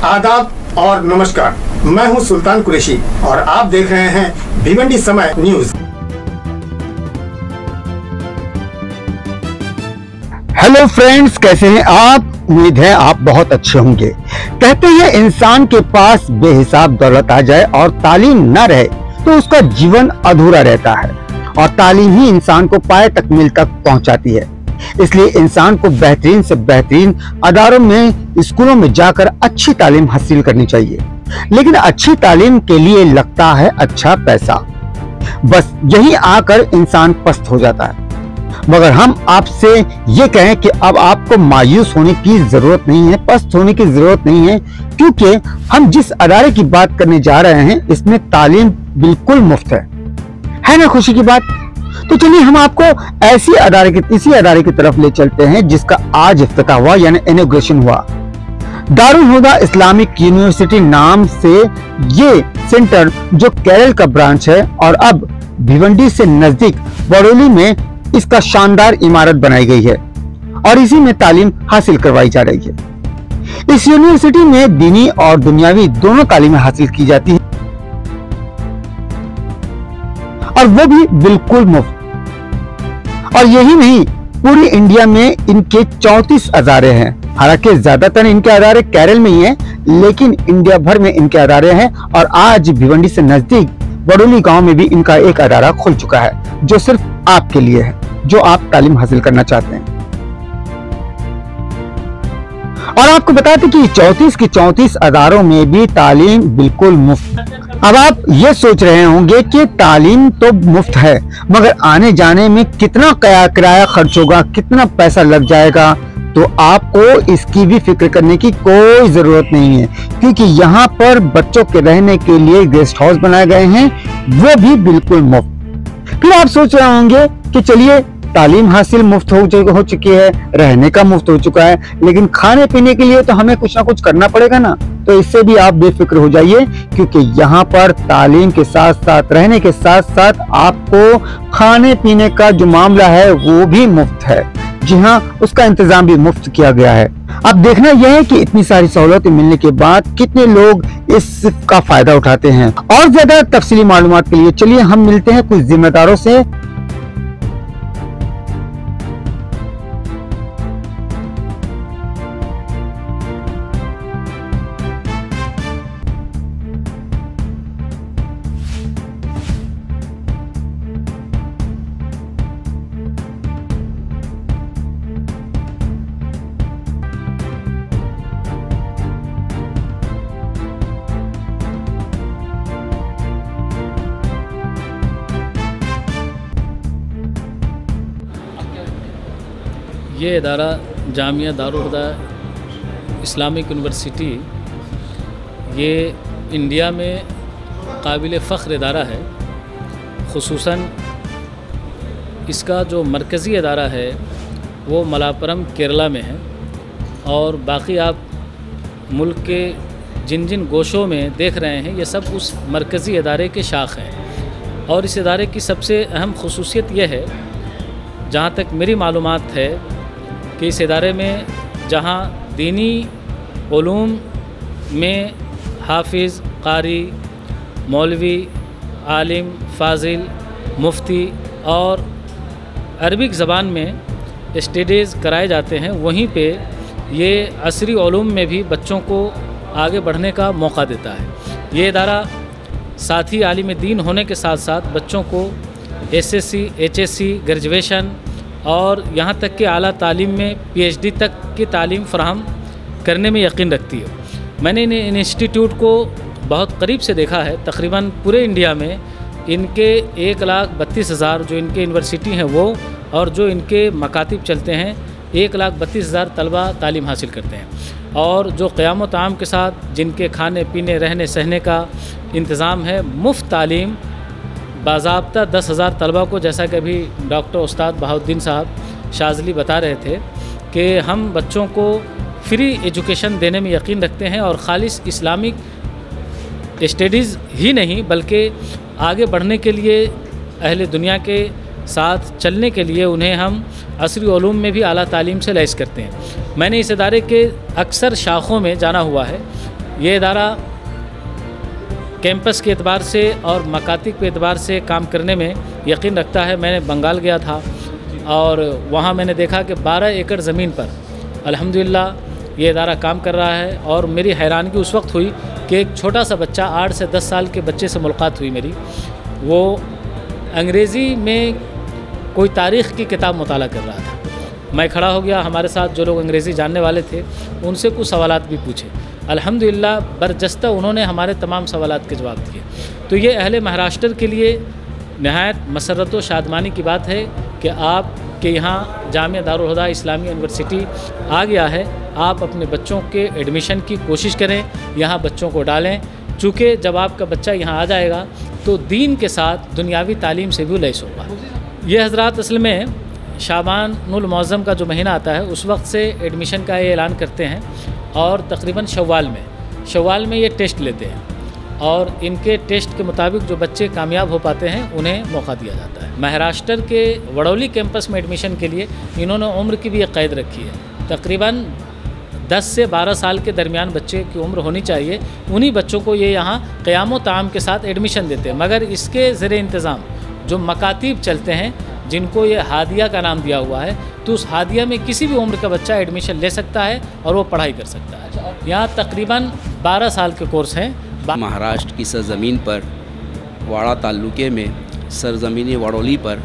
आदाब और नमस्कार, मैं हूं सुल्तान कुरैशी और आप देख रहे हैं भिवंडी समय न्यूज। हेलो फ्रेंड्स, कैसे हैं आप? उम्मीद है आप बहुत अच्छे होंगे। कहते हैं इंसान के पास बेहिसाब दौलत आ जाए और तालीम न रहे तो उसका जीवन अधूरा रहता है, और तालीम ही इंसान को पाए तकमील तक पहुंचाती है। इसलिए इंसान को बेहतरीन से बेहतरीन अदारों में, स्कूलों में जाकर अच्छी तालीम हासिल करनी चाहिए। लेकिन अच्छी तालीम के लिए लगता है अच्छा पैसा, बस यही आकर इंसान पस्त हो जाता है। मगर हम आपसे ये कहें कि अब आपको मायूस होने की जरूरत नहीं है, पस्त होने की जरूरत नहीं है, क्योंकि हम जिस अदारे की बात करने जा रहे हैं इसमें तालीम बिल्कुल मुफ्त है ना खुशी की बात? तो चलिए हम आपको इसी अदारे की तरफ ले चलते हैं जिसका आज इफ्तिताह हुआ, यानी इनॉग्रेशन हुआ। दारुल हुदा इस्लामिक यूनिवर्सिटी नाम से ये सेंटर जो केरल का ब्रांच है, और अब भिवंडी से नजदीक बड़ौली में इसका शानदार इमारत बनाई गई है और इसी में तालीम हासिल करवाई जा रही है। इस यूनिवर्सिटी में दीनी और दुनियावी दोनों तालीमें हासिल की जाती है, और वो भी बिल्कुल मुफ्त। और यही नहीं, पूरी इंडिया में इनके 34 अदारे हैं। हालांकि ज्यादातर इनके अदारे केरल में ही हैं, लेकिन इंडिया भर में इनके अदारे हैं। और आज भिवंडी से नजदीक बड़ौली गांव में भी इनका एक अदारा खुल चुका है, जो सिर्फ आपके लिए है, जो आप तालीम हासिल करना चाहते हैं। और आपको बता दें कि 34 के 34 अदारों में भी तालीम बिल्कुल मुफ्त। अब आप ये सोच रहे होंगे कि तालीम तो मुफ्त है, मगर आने जाने में कितना किराया खर्च होगा, कितना पैसा लग जाएगा? तो आपको इसकी भी फिक्र करने की कोई जरूरत नहीं है, क्योंकि यहाँ पर बच्चों के रहने के लिए गेस्ट हाउस बनाए गए हैं, वो भी बिल्कुल मुफ्त। फिर आप सोच रहे होंगे कि चलिए तालीम हासिल मुफ्त हो चुकी है, रहने का मुफ्त हो चुका है, लेकिन खाने पीने के लिए तो हमें कुछ ना कुछ करना पड़ेगा ना। तो इससे भी आप बेफिक्र हो जाइए, क्योंकि यहाँ पर तालीम के साथ साथ, रहने के साथ साथ आपको खाने पीने का जो मामला है वो भी मुफ्त है। जी हाँ, उसका इंतजाम भी मुफ्त किया गया है। अब देखना यह है कि इतनी सारी सहूलतें मिलने के बाद कितने लोग इसका फायदा उठाते हैं। और ज्यादा तफसीली मालूमात के लिए चलिए हम मिलते हैं कुछ जिम्मेदारों से। ये इदारा जामिया दारुल हुदा इस्लामिक यूनिवर्सिटी ये इंडिया में काबिल फ़ख्र इदारा है। ख़ुसूसन इसका जो मरकज़ी इदारा है वो मलापुरम केरला में है, और बाकी आप मुल्क के जिन जिन गोशों में देख रहे हैं ये सब उस मरकज़ी इदारे के शाख हैं। और इस इदारे की सबसे अहम ख़ुसूसियत यह है, जहाँ तक मेरी मालूमात है, कि इस इदारे में जहाँ दीनी उलूम में हाफिज़, कारी, मौलवी, आलिम, फाजिल, मुफ्ती और अरबिक ज़बान में स्टडीज़ कराए जाते हैं, वहीं पे ये असरी उलूम में भी बच्चों को आगे बढ़ने का मौका देता है। ये इदारा साथ ही आलिम दीन होने के साथ साथ बच्चों को एसएससी, एचएससी, ग्रेजुएशन और यहाँ तक कि आला तालीम में पीएचडी तक की तालीम फराहम करने में यकीन रखती है। मैंने इन इंस्टीट्यूट को बहुत करीब से देखा है। तकरीबन पूरे इंडिया में इनके 1,32,000 जो इनके यूनिवर्सिटी हैं वो, और जो इनके मकातिब चलते हैं 1,32,000 तलबा तालीम हासिल करते हैं। और जो क़याम ताम के साथ जिनके खाने पीने, रहने सहने का इंतज़ाम है, मुफ्त तालीम बाज़ाब्ता 10,000 तलबा को, जैसा कि अभी डॉक्टर उस्ताद बहाउद्दीन साहब शाज़ली बता रहे थे कि हम बच्चों को फ्री एजुकेशन देने में यकीन रखते हैं, और ख़ालिस इस्लामिक स्टडीज़ ही नहीं बल्कि आगे बढ़ने के लिए, अहले दुनिया के साथ चलने के लिए उन्हें हम असरी उलूम में भी आला तालीम से लैस करते हैं। मैंने इस इदारे के अक्सर शाखों में जाना हुआ है, ये इदारा कैंपस के एतबार से और मकातिब के एतबार से काम करने में यकीन रखता है। मैंने बंगाल गया था और वहाँ मैंने देखा कि 12 एकड़ ज़मीन पर अल्हम्दुलिल्लाह ये इदारा काम कर रहा है। और मेरी हैरानगी उस वक्त हुई कि एक छोटा सा बच्चा 8 से 10 साल के बच्चे से मुलाकात हुई मेरी, वो अंग्रेज़ी में कोई तारीख़ की किताब मुताला कर रहा था। मैं खड़ा हो गया, हमारे साथ जो लोग अंग्रेज़ी जानने वाले थे उनसे कुछ सवालात भी पूछे। अल्हम्दुलिल्लाह बरजस्ता उन्होंने हमारे तमाम सवालात के जवाब दिए। तो ये अहले महाराष्ट्र के लिए नहायत मसरत व शादमानी की बात है कि आपके यहाँ जामिया दारुल हुदा इस्लामी यूनिवर्सिटी आ गया है। आप अपने बच्चों के एडमिशन की कोशिश करें, यहाँ बच्चों को डालें। चूँकि जब आपका बच्चा यहाँ आ जाएगा तो दीन के साथ दुनियावी तालीम से भी लैस होगा। ये हज़रात असल में शाबानुल मुअज़्ज़म का जो महीना आता है उस वक्त से एडमिशन का ये ऐलान करते हैं और तकरीबन शव्वाल में ये टेस्ट लेते हैं और इनके टेस्ट के मुताबिक जो बच्चे कामयाब हो पाते हैं उन्हें मौका दिया जाता है। महाराष्ट्र के वडोली कैंपस में एडमिशन के लिए इन्होंने उम्र की भी एक क़ैद रखी है। तकरीबन 10 से 12 साल के दरमियान बच्चे की उम्र होनी चाहिए। उन्हीं बच्चों को ये यहाँ क़याम व ताम के साथ एडमिशन देते हैं। मगर इसके ज़ेरे इंतज़ाम जो मकातीब चलते हैं जिनको ये हादिया का नाम दिया हुआ है, तो उस हादिया में किसी भी उम्र का बच्चा एडमिशन ले सकता है और वो पढ़ाई कर सकता है। यहाँ तकरीबन 12 साल के कोर्स हैं। महाराष्ट्र की सरज़मीन पर वाड़ा ताल्लुके में सरज़मीन वडोली पर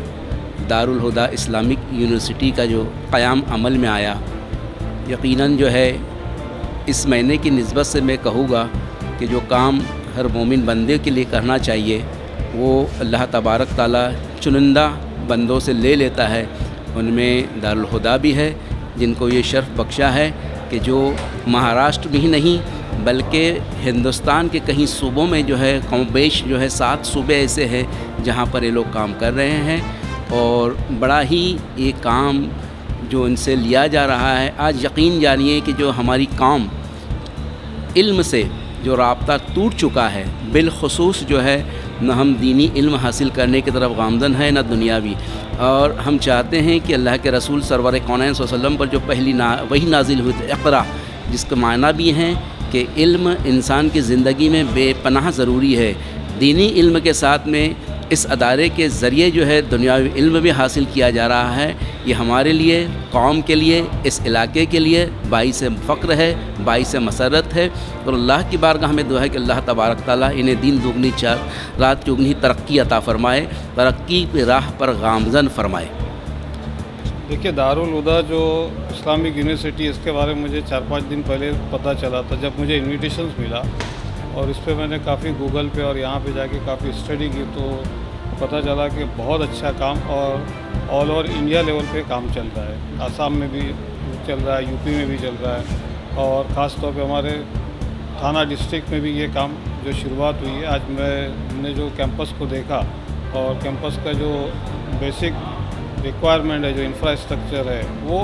दारुल हुदा इस्लामिक यूनिवर्सिटी का जो क़याम अमल में आया, यकीनन जो है इस महीने की निस्बत से मैं कहूँगा कि जो काम हर मोमिन बंदे के लिए करना चाहिए वो अल्लाह तबारक ताला चुनिंदा बंदों से ले लेता है। उनमें दारुल हुदा भी है जिनको ये शर्फ बख्शा है कि जो महाराष्ट्र में ही नहीं बल्कि हिंदुस्तान के कहीं सूबों में जो है कम बेश जो है 7 सूबे ऐसे हैं जहाँ पर ये लोग काम कर रहे हैं और बड़ा ही ये काम जो इनसे लिया जा रहा है। आज यकीन जानिए कि जो हमारी कौम इल्म से जो राब्ता टूट चुका है, बिलखुसूस जो है न हम दीनी इल्म हासिल करने की तरफ गामज़न है न दुनियावी। और हम चाहते हैं कि अल्लाह के रसूल सरवर कौनैन सल्लल्लाहु अलैहि वसल्लम पर जो पहली वही नाजिल हुई इक़रा, जिसका मायना भी है कि इल्म इंसान की ज़िंदगी में बेपनाह ज़रूरी है। दीनी इल्म के साथ में इस अदारे के ज़रिए जो है दुनियावी इल्म भी हासिल किया जा रहा है। ये हमारे लिए, कौम के लिए, इस इलाके के लिए बाइस फ़ख्र है, बाइस मसरत है। और अल्लाह की बारगाह में दुआ है कि अल्लाह तबारक ताला इन्हें दिन दुगनी रात चौगनी तरक्की अता फ़रमाए, तरक्की की राह पर गामज़न फ़रमाए। देखिए, दारुल हुदा जो इस्लामिक यूनिवर्सिटी, इसके बारे में मुझे 4-5 दिन पहले पता चला था जब मुझे इन्विटेशंस मिला और इस पर मैंने काफ़ी गूगल पे और यहाँ पे जाके काफ़ी स्टडी की तो पता चला कि बहुत अच्छा काम और ऑल ओवर इंडिया लेवल पे काम चल रहा है। आसाम में भी चल रहा है, यूपी में भी चल रहा है और ख़ास तौर पे हमारे थाना डिस्ट्रिक्ट में भी ये काम जो शुरुआत हुई है। आज मैंने जो कैंपस को देखा और कैंपस का जो बेसिक रिक्वायरमेंट है, जो इंफ्रास्ट्रक्चर है, वो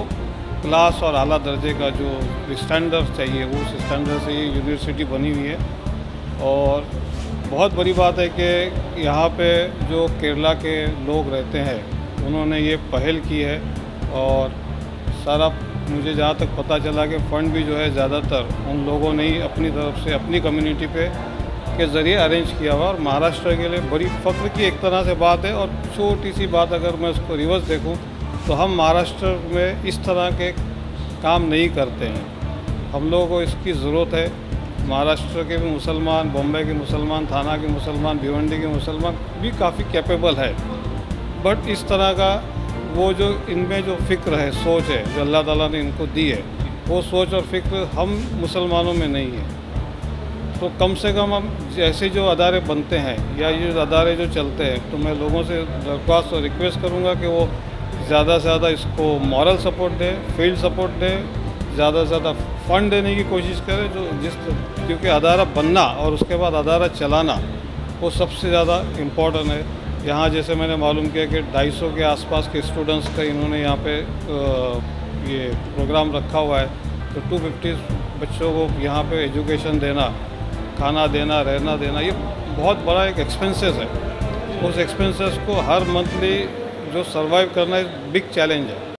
क्लास और आला दर्जे का जो स्टैंडर्ड चाहिए वो उस स्टैंडर्ड से ये यूनिवर्सिटी बनी हुई है। और बहुत बड़ी बात है कि यहाँ पे जो केरला के लोग रहते हैं उन्होंने ये पहल की है और सारा मुझे जहाँ तक पता चला कि फ़ंड भी जो है ज़्यादातर उन लोगों ने ही अपनी तरफ से अपनी कम्युनिटी पे के ज़रिए अरेंज किया हुआ। और महाराष्ट्र के लिए बड़ी फ़ख्र की एक तरह से बात है। और छोटी सी बात अगर मैं उसको रिवर्स देखूँ तो हम महाराष्ट्र में इस तरह के काम नहीं करते हैं। हम लोगों को इसकी ज़रूरत है। महाराष्ट्र के भी मुसलमान, बॉम्बे के मुसलमान, थाना के मुसलमान, भिवंडी के मुसलमान भी काफ़ी कैपेबल है, बट इस तरह का वो जो इनमें जो फ़िक्र है, सोच है जो अल्लाह ताला ने इनको दी है, वो सोच और फ़िक्र हम मुसलमानों में नहीं है। तो कम से कम हम जैसे जो अदारे बनते हैं या ये अदारे जो चलते हैं, तो मैं लोगों से दरख्वास्त और रिक्वेस्ट करूँगा कि वो ज़्यादा से ज़्यादा इसको मॉरल सपोर्ट दें, फील्ड सपोर्ट दें, ज़्यादा से ज़्यादा फ़ंड देने की कोशिश करें। क्योंकि अदारा बनना और उसके बाद अदारा चलाना वो सबसे ज़्यादा इम्पोर्टेंट है। यहाँ जैसे मैंने मालूम किया कि 250 के आसपास के स्टूडेंट्स का इन्होंने यहाँ पे ये प्रोग्राम रखा हुआ है। तो 250 बच्चों को यहाँ पे एजुकेशन देना, खाना देना, रहना देना, ये बहुत बड़ा एक एक्सपेंसेस है। उस एक्सपेंसेस को हर मंथली जो सर्वाइव करना एक बिग चैलेंज है।